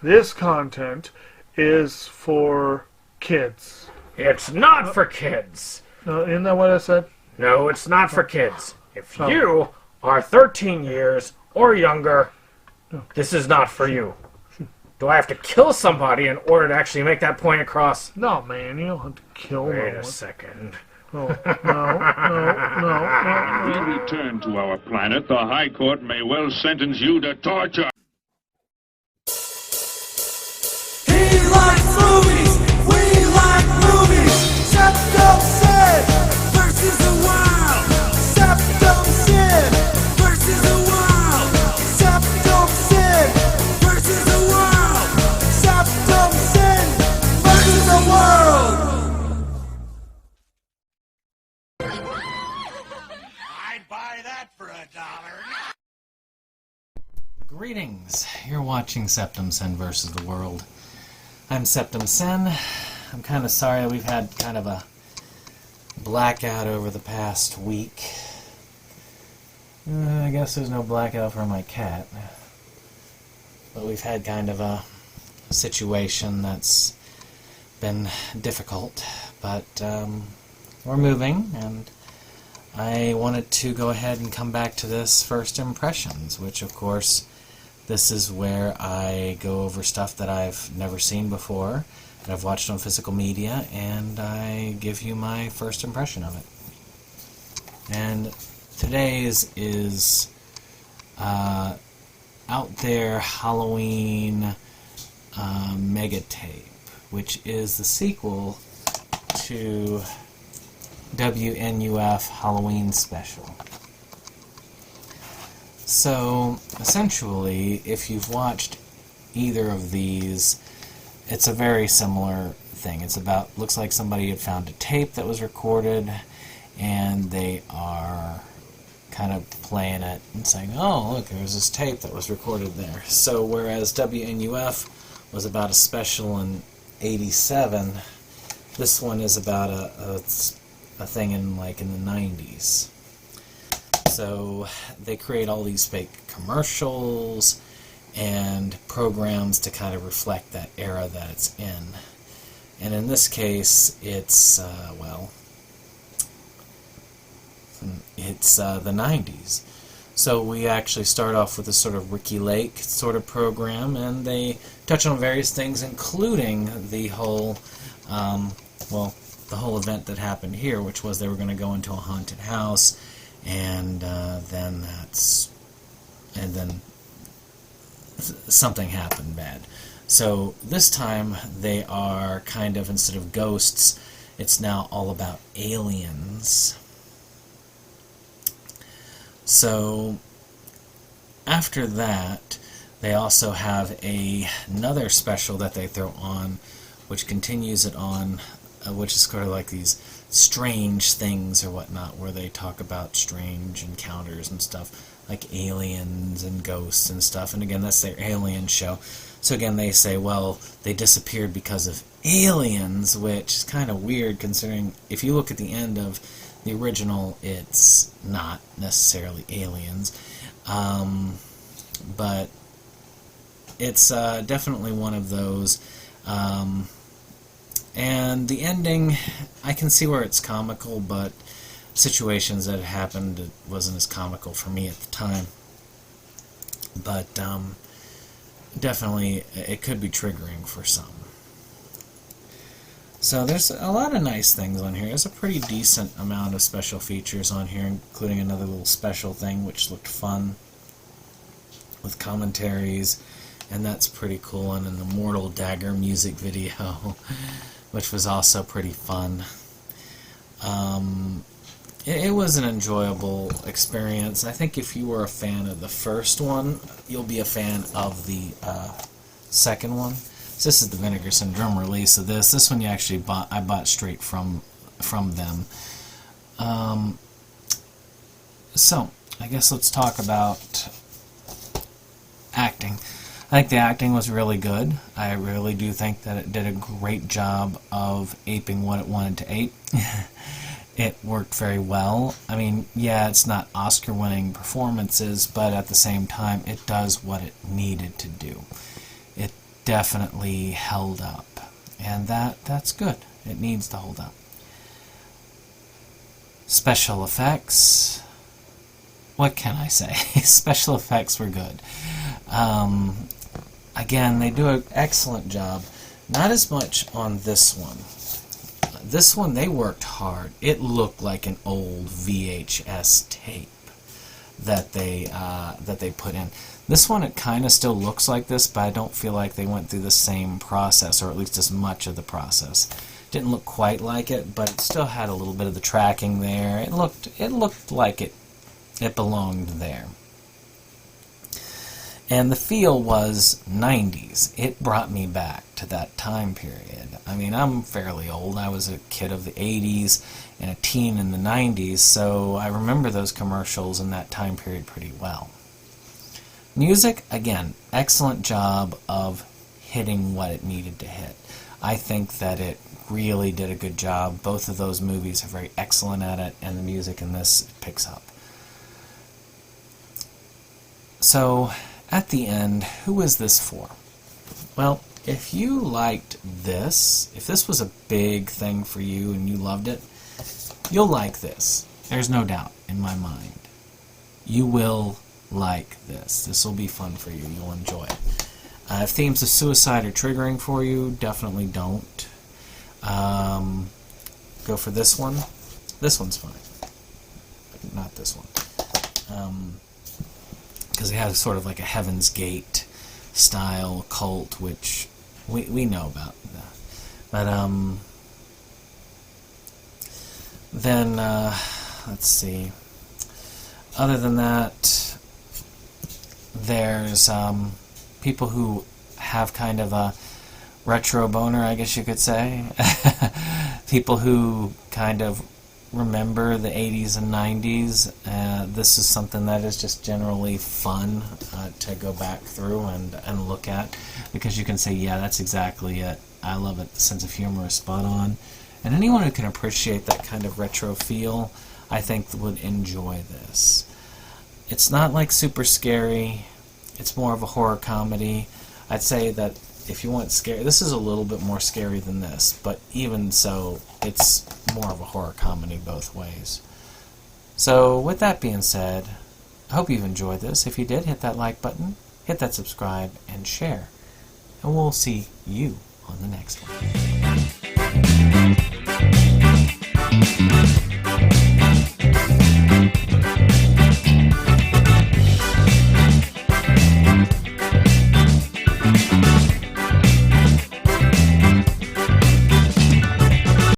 This content is for kids. It's not for kids. Isn't that what I said? No, it's not for kids. If you are 13 years or younger, this is not for you. Do I have to kill somebody in order to actually make that point across? No, man, you don't have to kill no one. Wait a second. Oh, no. We return to our planet. The High Court may well sentence you to torture. He likes movies, we like movies. SeptumSin versus the world. SeptumSin versus the world. SeptumSin versus the world. SeptumSin versus the world. I'd buy that for $1. Greetings. You're watching SeptumSin versus the world. I'm SeptumSin. I'm kind of sorry that we've had kind of a blackout over the past week. I guess there's no blackout for my cat. But we've had kind of a situation that's been difficult. But we're moving, and I wanted to go ahead and come back to this first impressions, which of course this is where I go over stuff that I've never seen before, that I've watched on physical media, and I give you my first impression of it. And today's is Out There Halloween Mega Tape, which is the sequel to WNUF Halloween Special. So, essentially, if you've watched either of these, it's a very similar thing. It's about, looks like somebody had found a tape that was recorded, and they are kind of playing it and saying, oh, look, there's this tape that was recorded there. So, whereas WNUF was about a special in '87, this one is about a thing in the 90s. So they create all these fake commercials and programs to kind of reflect that era that it's in. And in this case, it's the 90s. So we actually start off with a sort of Ricky Lake sort of program, and they touch on various things, including the whole the whole event that happened here, which was they were going to go into a haunted house, and then something happened bad. So this time they are kind of, instead of ghosts, it's now all about aliens. So after that, they also have another special that they throw on, which continues it on, which is sort of like these strange things or whatnot, where they talk about strange encounters and stuff, like aliens and ghosts and stuff. And again, that's their alien show. So again, they say, well, they disappeared because of aliens, which is kind of weird, considering if you look at the end of the original, it's not necessarily aliens. But it's definitely one of those. And the ending, I can see where it's comical, but situations that happened, it wasn't as comical for me at the time. But definitely, it could be triggering for some. So there's a lot of nice things on here. There's a pretty decent amount of special features on here, including another little special thing which looked fun, with commentaries, and that's pretty cool, and an Immortal Dagger music video, which was also pretty fun. It was an enjoyable experience. I think if you were a fan of the first one, you'll be a fan of the second one. So this is the Vinegar Syndrome release of this. This one I bought straight from them. So I guess let's talk about acting. I think the acting was really good. I really do think that it did a great job of aping what it wanted to ape. It worked very well. I mean, yeah, it's not Oscar-winning performances, but at the same time, it does what it needed to do. It definitely held up. And that's good. It needs to hold up. Special effects. What can I say? Special effects were good. Again, they do an excellent job. Not as much on this one. This one, they worked hard. It looked like an old VHS tape that they put in. This one, it kind of still looks like this, but I don't feel like they went through the same process, or at least as much of the process. Didn't look quite like it, but it still had a little bit of the tracking there. It looked like it belonged there. And the feel was 90s. It brought me back to that time period. I mean, I'm fairly old. I was a kid of the 80s and a teen in the 90s, so I remember those commercials in that time period pretty well. Music, again, excellent job of hitting what it needed to hit. I think that it really did a good job. Both of those movies are very excellent at it, and the music in this picks up. So, at the end, who is this for? Well, if you liked this, if this was a big thing for you and you loved it, you'll like this. There's no doubt in my mind. You will like this. This will be fun for you. You'll enjoy it. If themes of suicide are triggering for you, definitely don't. Go for this one. This one's fine. Not this one. Because it has sort of like a Heaven's Gate style cult, which we know about. But then let's see. Other than that, there's people who have kind of a retro boner, I guess you could say. People who kind of remember the 80s and 90s. This is something that is just generally fun to go back through and look at, because you can say, yeah, that's exactly it. I love it. The sense of humor is spot on. And anyone who can appreciate that kind of retro feel, I think, would enjoy this. It's not like super scary. It's more of a horror comedy. I'd say that if you want scary, this is a little bit more scary than this, but even so, it's more of a horror comedy both ways. So, with that being said, I hope you've enjoyed this. If you did, hit that like button, hit that subscribe, and share. And we'll see you on the next one.